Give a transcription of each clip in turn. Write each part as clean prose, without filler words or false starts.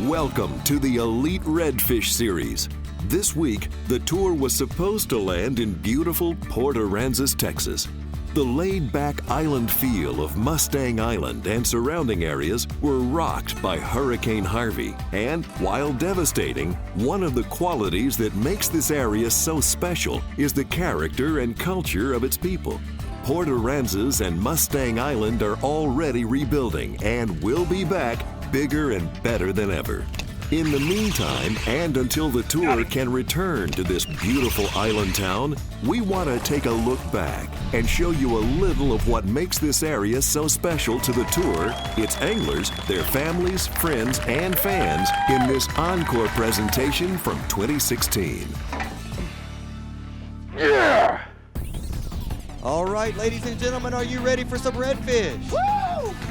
Welcome to the Elite Redfish Series. This week, the tour was supposed to land in beautiful Port Aransas, Texas. The laid-back island feel of Mustang Island and surrounding areas were rocked by Hurricane Harvey. And while devastating, one of the qualities that makes this area so special is the character and culture of its people. Port Aransas and Mustang Island are already rebuilding and will be back bigger and better than ever. In the meantime, and until the tour can return to this beautiful island town, we want to take a look back and show you a little of what makes this area so special to the tour, its anglers, their families, friends, and fans in this encore presentation from 2016. Yeah! All right, ladies and gentlemen, are you ready for some redfish? Woo!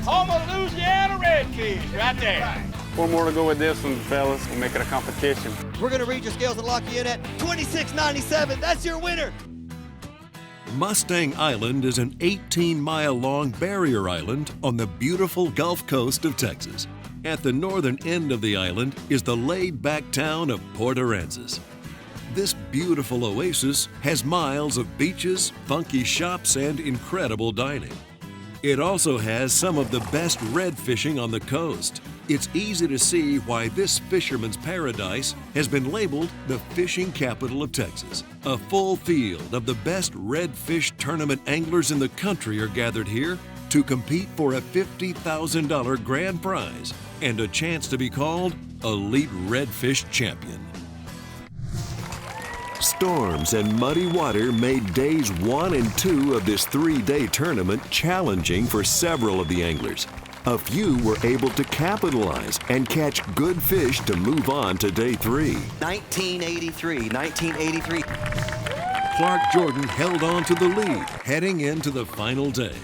Home of Louisiana redfish, right there. One more to go with this one, fellas. We'll make it a competition. We're gonna read your scales and lock you in at $26.97. That's your winner. Mustang Island is an 18-mile-long barrier island on the beautiful Gulf Coast of Texas. At the northern end of the island is the laid-back town of Port Aransas. This beautiful oasis has miles of beaches, funky shops, and incredible dining. It also has some of the best red fishing on the coast. It's easy to see why this fisherman's paradise has been labeled the fishing capital of Texas. A full field of the best redfish tournament anglers in the country are gathered here to compete for a $50,000 grand prize and a chance to be called Elite Redfish Champion. Storms and muddy water made days 1 and 2 of this 3-day tournament challenging for several of the anglers. A few were able to capitalize and catch good fish to move on to day 3. 1983. Clark Jordan held on to the lead heading into the final day.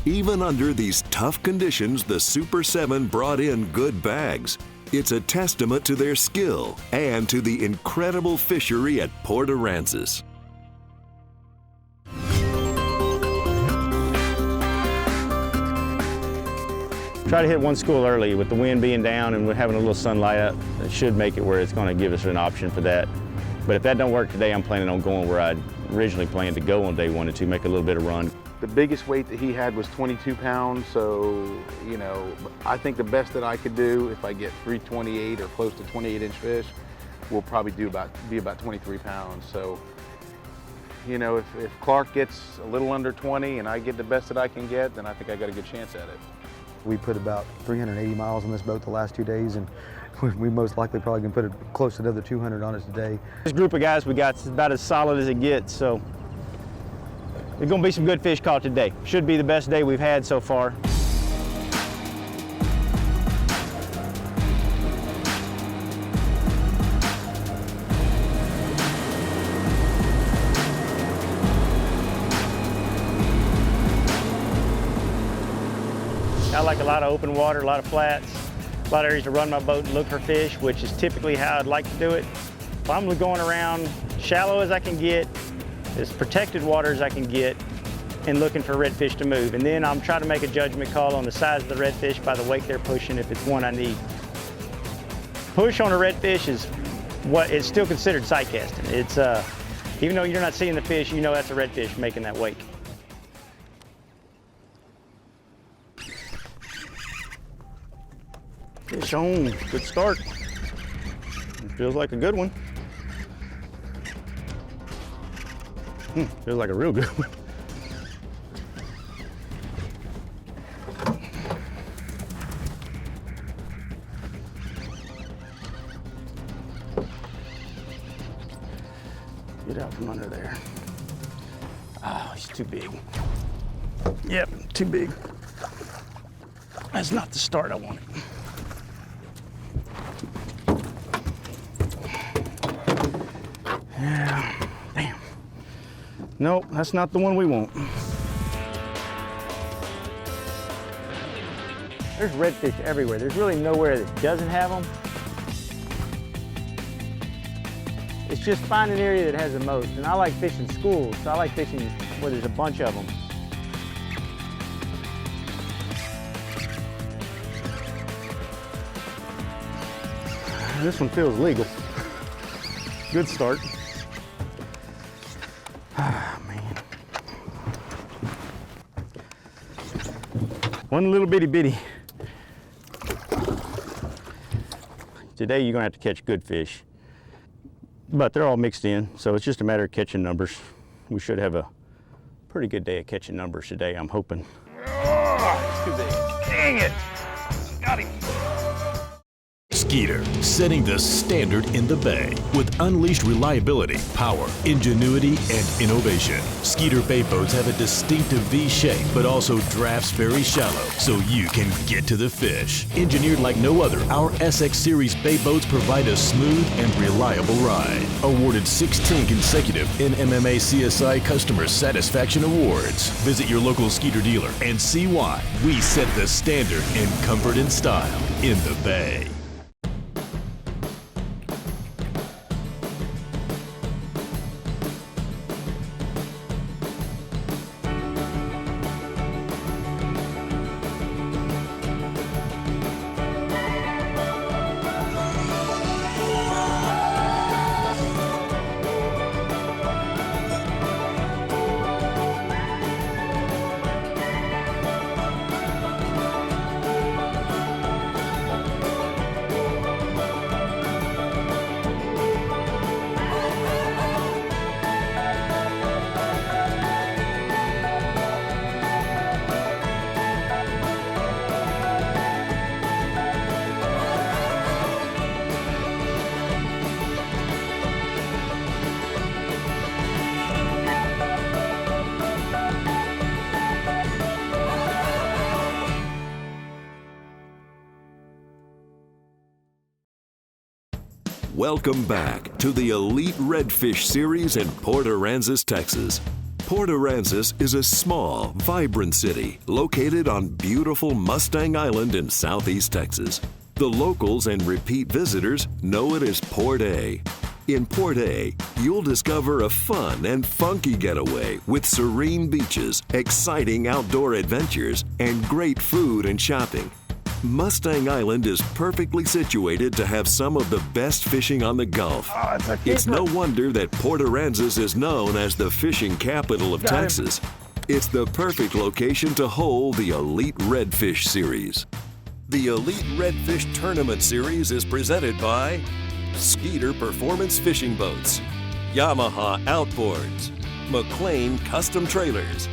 Even under these tough conditions, the Super 7 brought in good bags. It's a testament to their skill and to the incredible fishery at Port Aransas. Try to hit one school early with the wind being down and we're having a little sunlight up. It should make it where it's going to give us an option for that. But if that don't work today, I'm planning on going where I originally planned to go on day 1 and 2, make a little bit of run. The biggest weight that he had was 22 pounds, so, you know, I think the best that I could do if I get 328 or close to 28-inch fish will probably be about 23 pounds. So, you know, if Clark gets a little under 20 and I get the best that I can get, then I think I got a good chance at it. We put about 380 miles on this boat the last 2 days, and we most likely probably can put close to another 200 on it today. This group of guys we got is about as solid as it gets, so there's going to be some good fish caught today. Should be the best day we've had so far. I like a lot of open water, a lot of flats, a lot of areas to run my boat and look for fish, which is typically how I'd like to do it. If I'm going around shallow as I can get, as protected water as I can get, and looking for redfish to move. And then I'm trying to make a judgment call on the size of the redfish by the weight they're pushing if it's one I need. Push on a redfish is what it's still considered sight casting. It's even though you're not seeing the fish, you know that's a redfish making that weight. Fish on, good start. Feels like a good one. Feels like a real good one. Get out from under there. Oh, he's too big. Yep, too big. That's not the start I wanted. Yeah, damn. Nope, that's not the one we want. There's redfish everywhere. There's really nowhere that doesn't have them. It's just find an area that has the most. And I like fishing schools, so I like fishing where there's a bunch of them. This one feels legal. Good start. Ah, man. One little bitty. Today you're gonna have to catch good fish, but they're all mixed in, so it's just a matter of catching numbers. We should have a pretty good day of catching numbers today, I'm hoping. Oh, it's too big. Dang it. Got him. Skeeter, setting the standard in the Bay with unleashed reliability, power, ingenuity, and innovation. Skeeter Bay boats have a distinctive V shape, but also drafts very shallow, so you can get to the fish. Engineered like no other, our SX Series Bay boats provide a smooth and reliable ride. Awarded 16 consecutive NMMA CSI Customer Satisfaction Awards. Visit your local Skeeter dealer and see why we set the standard in comfort and style in the Bay. Welcome back to the Elite Redfish Series in Port Aransas, Texas. Port Aransas is a small, vibrant city located on beautiful Mustang Island in southeast Texas. The locals and repeat visitors know it as Port A. In Port A, you'll discover a fun and funky getaway with serene beaches, exciting outdoor adventures, and great food and shopping. Mustang Island is perfectly situated to have some of the best fishing on the Gulf. It's no wonder that Port Aransas is known as the fishing capital of Texas. It's the perfect location to hold the Elite Redfish Series. The Elite Redfish Tournament Series is presented by Skeeter Performance Fishing Boats, Yamaha Outboards, McLean Custom Trailers,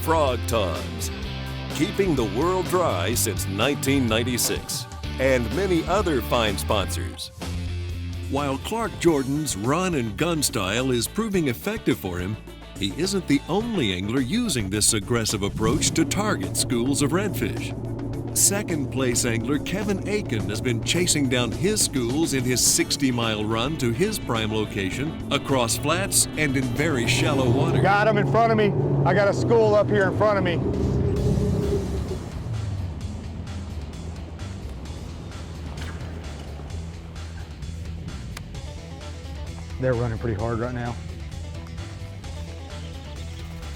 Frog Tongs, Keeping the World Dry since 1996, and many other fine sponsors. While Clark Jordan's run and gun style is proving effective for him, he isn't the only angler using this aggressive approach to target schools of redfish. Second place angler Kevin Aiken has been chasing down his schools in his 60-mile run to his prime location across flats and in very shallow water. Got him in front of me. I got a school up here in front of me. They're running pretty hard right now.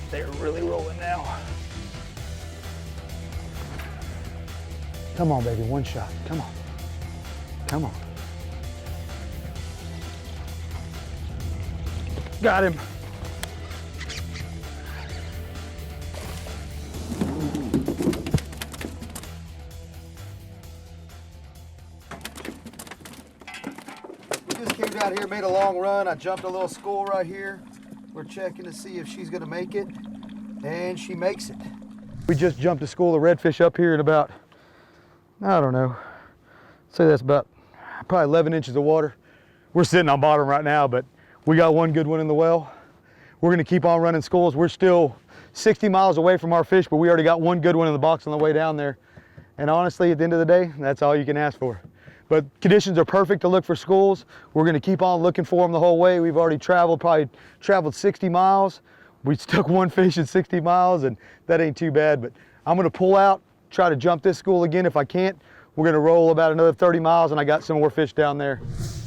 They're really rolling now. Come on, baby, one shot. Come on. Come on. Got him. Out here, made a long run. I jumped a little school right here. We're checking to see if she's gonna make it, and she makes it. We just jumped a school of redfish up here in about, I don't know, say that's about probably 11 inches of water. We're sitting on bottom right now, but we got one good one in the well. We're gonna keep on running schools. We're still 60 miles away from our fish, but we already got one good one in the box on the way down there. And honestly, at the end of the day, that's all you can ask for. But conditions are perfect to look for schools. We're gonna keep on looking for them the whole way. We've already probably traveled 60 miles. We stuck one fish at 60 miles, and that ain't too bad. But I'm gonna pull out, try to jump this school again. If I can't, we're gonna roll about another 30 miles, and I got some more fish down there.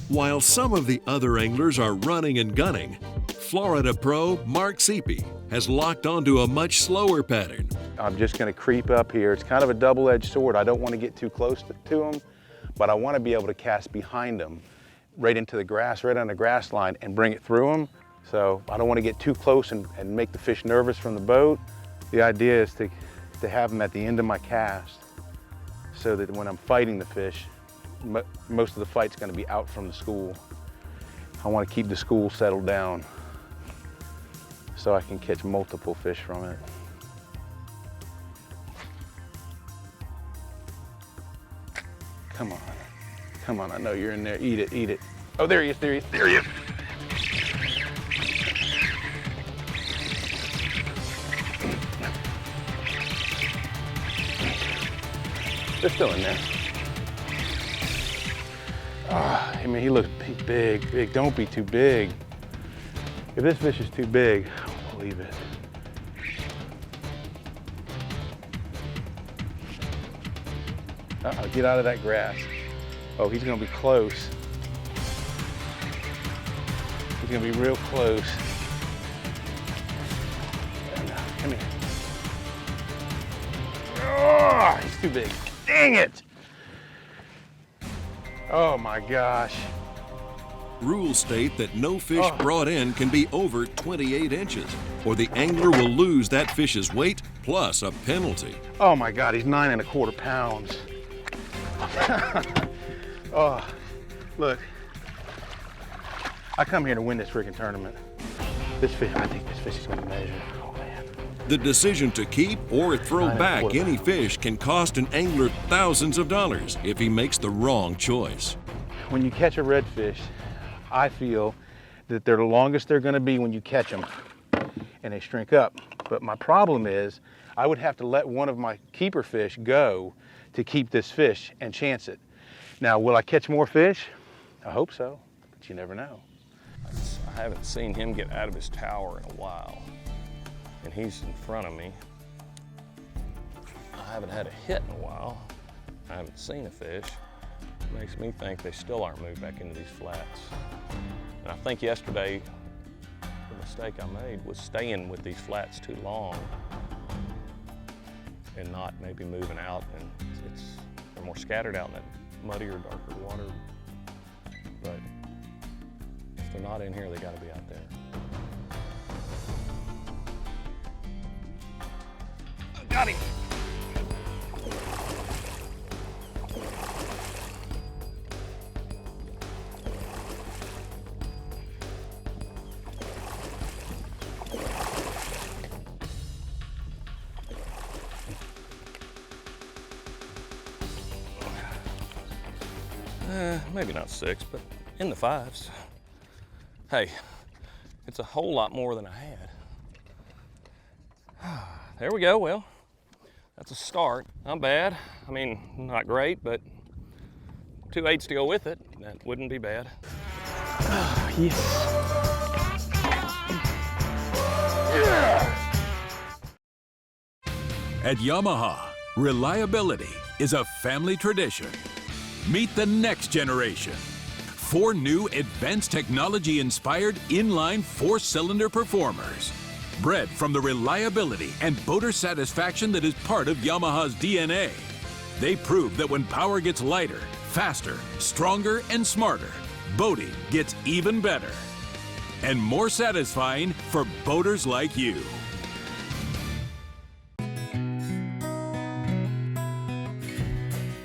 While some of the other anglers are running and gunning, Florida pro Mark Seepy has locked onto a much slower pattern. I'm just gonna creep up here. It's kind of a double-edged sword. I don't want to get too close to them, but I want to be able to cast behind them, right into the grass, right on the grass line, and bring it through them. So I don't want to get too close and make the fish nervous from the boat. The idea is to have them at the end of my cast so that when I'm fighting the fish, most of the fight's going to be out from the school. I want to keep the school settled down so I can catch multiple fish from it. Come on, come on, I know you're in there. Eat it, eat it. Oh, there he is, there he is, there he is. They're still in there. Oh, I mean, he looks big, big. Don't be too big. If this fish is too big, I'll leave it. Uh-oh, get out of that grass. Oh, he's gonna be close. He's gonna be real close. Come here. Oh, he's too big. Dang it! Oh my gosh. Rules state that no fish brought in can be over 28 inches, or the angler will lose that fish's weight plus a penalty. Oh my God, he's 9¼ pounds. Oh, look. I come here to win this freaking tournament. This fish, I think this fish is gonna measure. Oh man. The decision to keep or throw back any fish can cost an angler thousands of dollars if he makes the wrong choice. When you catch a redfish, I feel that they're the longest they're gonna be when you catch them and they shrink up. But my problem is I would have to let one of my keeper fish go to keep this fish and chance it. Now, will I catch more fish? I hope so, but you never know. I haven't seen him get out of his tower in a while, and he's in front of me. I haven't had a hit in a while. I haven't seen a fish. It makes me think they still aren't moved back into these flats. And I think yesterday, the mistake I made was staying with these flats too long and not maybe moving out, and they're more scattered out in that muddier, darker water. But if they're not in here, they gotta be out there. Got him! Maybe not 6, but in the 5s. Hey, it's a whole lot more than I had. There we go. Well, that's a start. Not bad. I mean, not great, but 2 8s to go with it. That wouldn't be bad. Yes. At Yamaha, reliability is a family tradition. Meet the next generation. 4 new advanced technology-inspired inline 4-cylinder performers. Bred from the reliability and boater satisfaction that is part of Yamaha's DNA. They prove that when power gets lighter, faster, stronger, and smarter, boating gets even better. And more satisfying for boaters like you.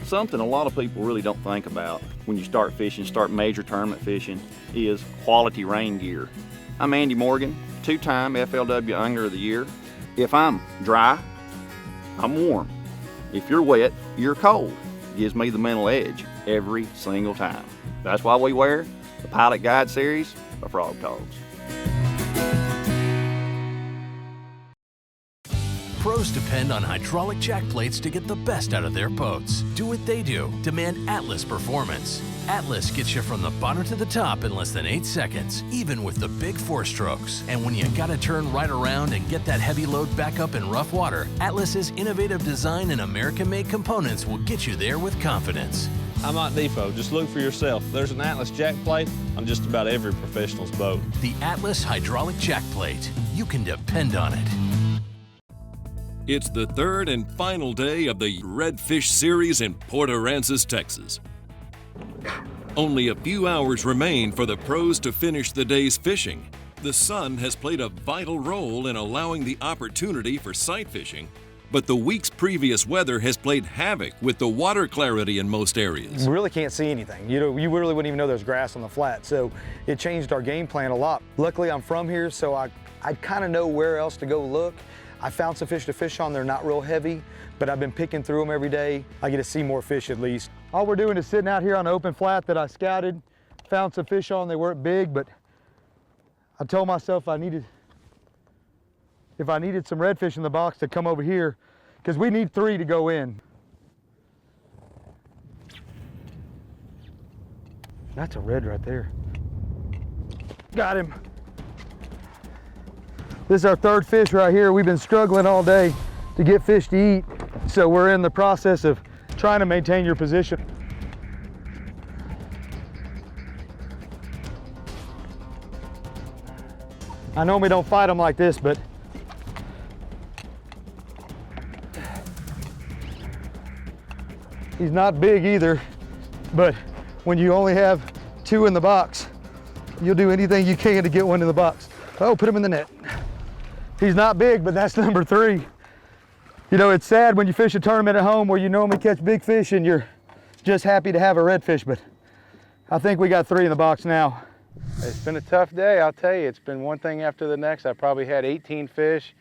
Something a lot of people really don't think about when you start fishing, start major tournament fishing, is quality rain gear. I'm Andy Morgan, 2-time FLW Angler of the Year. If I'm dry, I'm warm. If you're wet, you're cold. Gives me the mental edge every single time. That's why we wear the Pilot Guide series of Frog Togs. Pros depend on hydraulic jack plates to get the best out of their boats. Do what they do. Demand Atlas performance. Atlas gets you from the bottom to the top in less than 8 seconds, even with the big 4-strokes. And when you gotta turn right around and get that heavy load back up in rough water, Atlas's innovative design and American-made components will get you there with confidence. I'm Mike Defo. Just look for yourself. There's an Atlas jack plate on just about every professional's boat. The Atlas hydraulic jack plate. You can depend on it. It's the 3rd and final day of the Redfish Series in Port Aransas, Texas. Only a few hours remain for the pros to finish the day's fishing. The sun has played a vital role in allowing the opportunity for sight fishing, but the week's previous weather has played havoc with the water clarity in most areas. You really can't see anything. You really wouldn't even know there's grass on the flat, so it changed our game plan a lot. Luckily, I'm from here, so I kind of know where else to go look. I found some fish to fish on. They're not real heavy, but I've been picking through them every day. I get to see more fish at least. All we're doing is sitting out here on the open flat that I scouted, found some fish on. They weren't big, but I told myself if I needed some redfish in the box to come over here, because we need 3 to go in. That's a red right there. Got him. This is our 3rd fish right here. We've been struggling all day to get fish to eat, so we're in the process of trying to maintain your position. I normally don't fight them like this, but he's not big either. But when you only have 2 in the box, you'll do anything you can to get one in the box. Oh, put him in the net. He's not big, but that's number 3. You know, it's sad when you fish a tournament at home where you normally catch big fish and you're just happy to have a redfish, but I think we got 3 in the box now. It's been a tough day, I'll tell you. It's been one thing after the next. I probably had 18 fish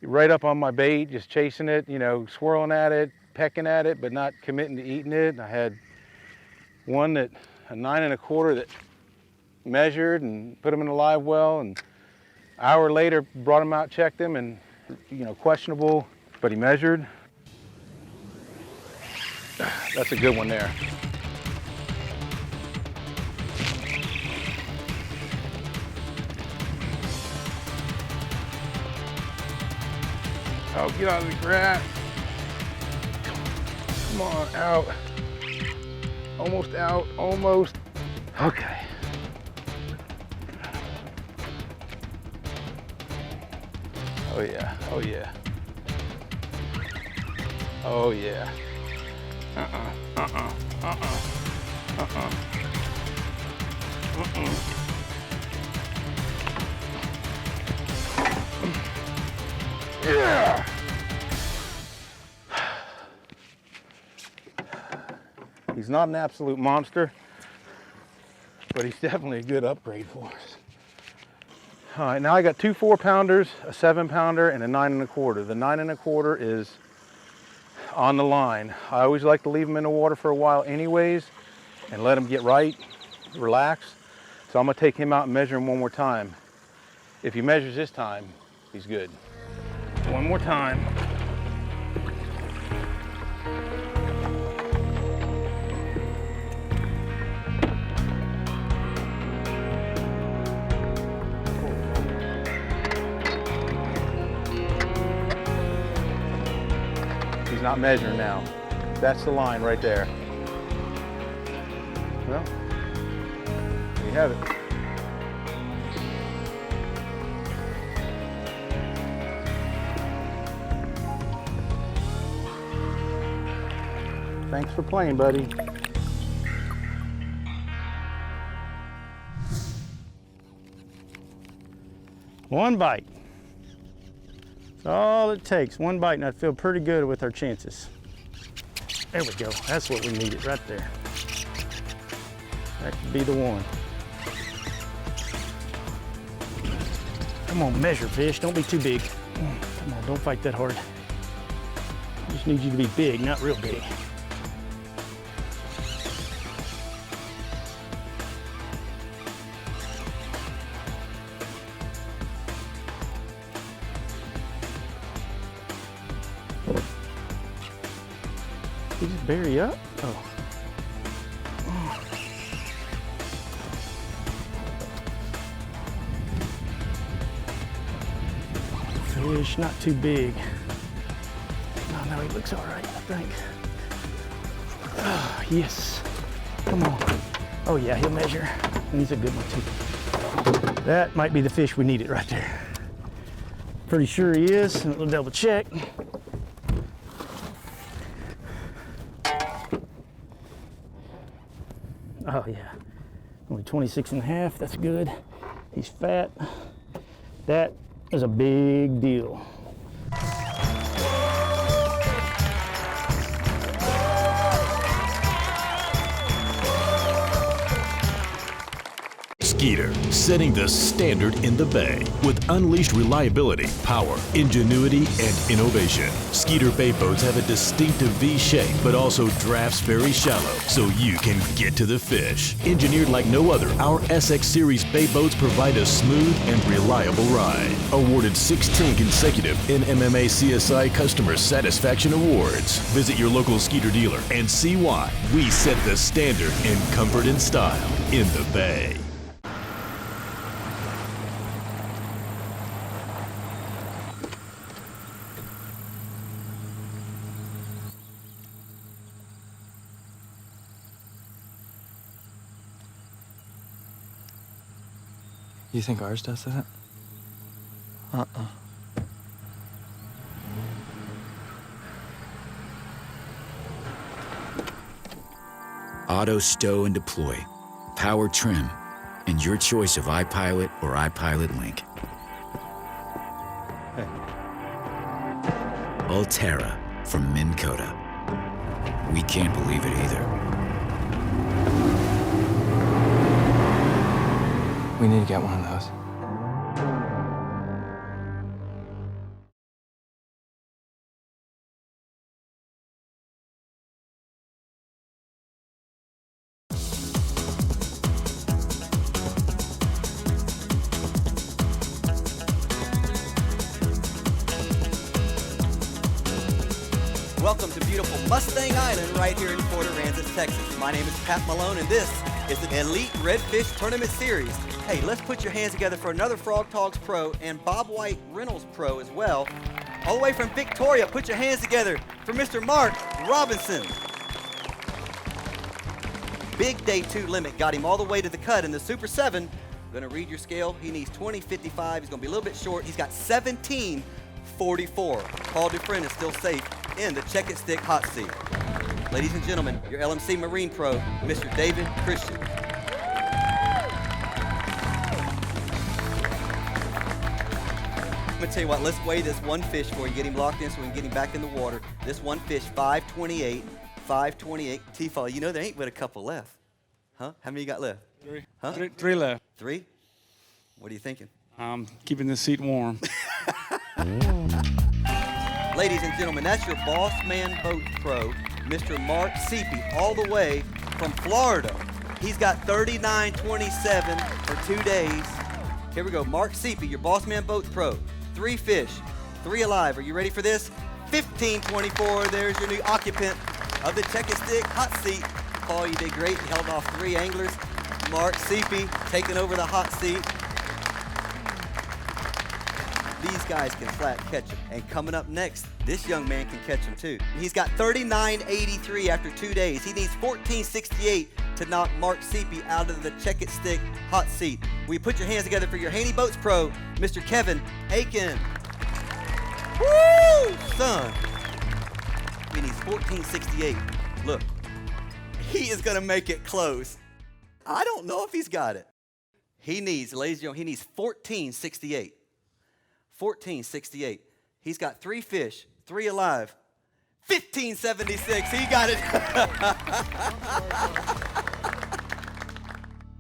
right up on my bait, just chasing it, you know, swirling at it, pecking at it, but not committing to eating it. I had one a 9 1/4 that measured and put him in a live well, and an hour later brought him out, checked him, and you know, questionable, but he measured. That's a good one there. Oh, get out of the grass. Come on, out. Almost out, almost. Okay. Oh yeah, oh yeah. Oh yeah. Yeah. He's not an absolute monster, but he's definitely a good upgrade for us. All right, now I got 2 4-pounders, a 7-pounder, and a 9 1/4. The 9 1/4 is on the line. I always like to leave him in the water for a while anyways and let him get right, relax. So I'm gonna take him out and measure him one more time. If he measures this time, he's good. One more time. He's not measuring now. That's the line right there. Well, there you have it. Thanks for playing, buddy. One bite. That's all it takes. One bite, and I'd feel pretty good with our chances. There we go. That's what we needed right there. That could be the one. Come on, measure fish. Don't be too big. Come on, don't fight that hard. I just need you to be big, not real big. Did you just bury up? Oh. Fish, not too big. Oh, no, he looks all right, I think. Oh, yes. Come on. Oh, yeah, he'll measure. And he's a good one, too. That might be the fish we needed right there. Pretty sure he is. We'll double check. Oh yeah, only 26 and a half, that's good. He's fat. That is a big deal. Skeeter, setting the standard in the Bay with unleashed reliability, power, ingenuity, and innovation. Skeeter Bay boats have a distinctive V shape, but also drafts very shallow, so you can get to the fish. Engineered like no other, our SX Series Bay boats provide a smooth and reliable ride. Awarded 16 consecutive NMMA CSI Customer Satisfaction Awards. Visit your local Skeeter dealer and see why we set the standard in comfort and style in the Bay. You think ours does that? Auto stow and deploy, power trim, and your choice of iPilot or iPilot Link. Ulterra from Minn Kota. We can't believe it either. We need to get one of those. Welcome to beautiful Mustang Island right here in Port Aransas, Texas. My name is Pat Malone, and this is the Elite Redfish Tournament Series. Hey, let's put your hands together for another Frog Talks Pro and Bob White Reynolds Pro as well. All the way from Victoria, put your hands together for Mr. Mark Robinson. Big day 2 limit got him all the way to the cut in the Super 7. I'm gonna read your scale. He needs 20.55. He's gonna be a little bit short. He's got 17.44. Paul Dufresne is still safe in the Check It Stick hot seat. Ladies and gentlemen, your LMC Marine Pro, Mr. David Christian. I'm gonna tell you what, let's weigh this one fish for you, get him locked in so we can get him back in the water. This one fish, 528. T-Fall, you know there ain't but a couple left. Huh? How many you got left? 3. Huh? 3 left. 3? What are you thinking? Keeping the seat warm. Ladies and gentlemen, that's your Boss Man Boat Pro, Mr. Mark Seepy, all the way from Florida. He's got 39.27 for 2 days. Here we go, Mark Seepy, your Boss Man Boat Pro. 3 fish, 3 alive. Are you ready for this? 15.24, there's your new occupant of the Check It Stick hot seat. Paul, you did great. You held off 3 anglers. Mark Seepy taking over the hot seat. These guys can flat catch them. And coming up next, this young man can catch them too. He's got 39.83 after 2 days. He needs 14.68 to knock Mark Seepy out of the Check It Stick hot seat. Will you put your hands together for your Haney Boats Pro, Mr. Kevin Aiken. Woo, son. He needs 14.68. Look, he is gonna make it close. I don't know if he's got it. He needs, ladies and gentlemen, he needs 14.68. 14.68. He's got 3 fish, 3 alive. 15.76. He got it.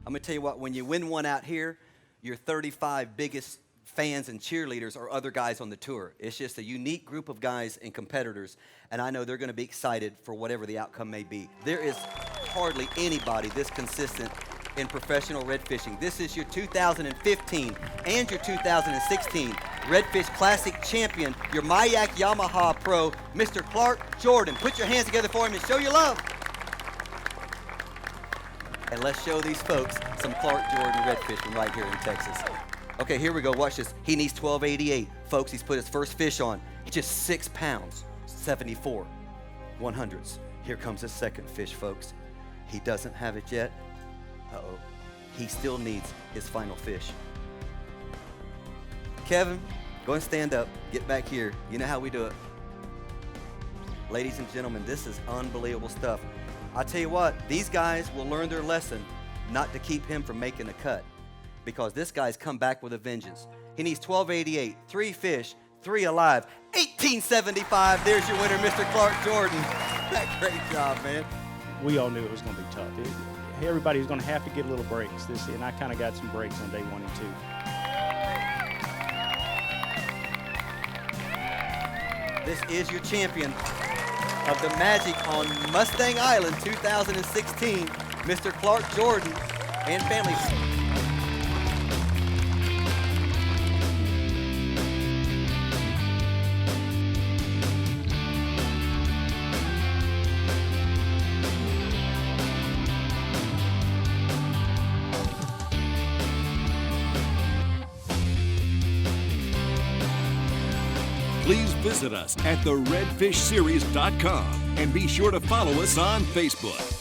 I'm gonna tell you what, when you win one out here, your 35 biggest fans and cheerleaders are other guys on the tour. It's just a unique group of guys and competitors, and I know they're gonna be excited for whatever the outcome may be. There is hardly anybody this consistent in professional red fishing. This is your 2015 and your 2016 Redfish Classic champion, your Mayak Yamaha Pro, Mr. Clark Jordan. Put your hands together for him and show your love. And let's show these folks some Clark Jordan red fishing right here in Texas. Okay, here we go, watch this. He needs 12.88. Folks, he's put his first fish on. Just 6 pounds, 74 100s. Here comes his second fish, folks. He doesn't have it yet. Uh-oh, he still needs his final fish. Kevin, go and stand up, get back here. You know how we do it. Ladies and gentlemen, this is unbelievable stuff. I tell you what, these guys will learn their lesson not to keep him from making a cut, because this guy's come back with a vengeance. He needs 1288, 3 fish, 3 alive, 1875. There's your winner, Mr. Clark Jordan. Great job, man. We all knew it was going to be tough. Everybody was going to have to get a little breaks, and I kind of got some breaks on day 1 and 2. This is your champion of the Magic on Mustang Island 2016, Mr. Clark Jordan and family. Please visit us at theredfishseries.com and be sure to follow us on Facebook.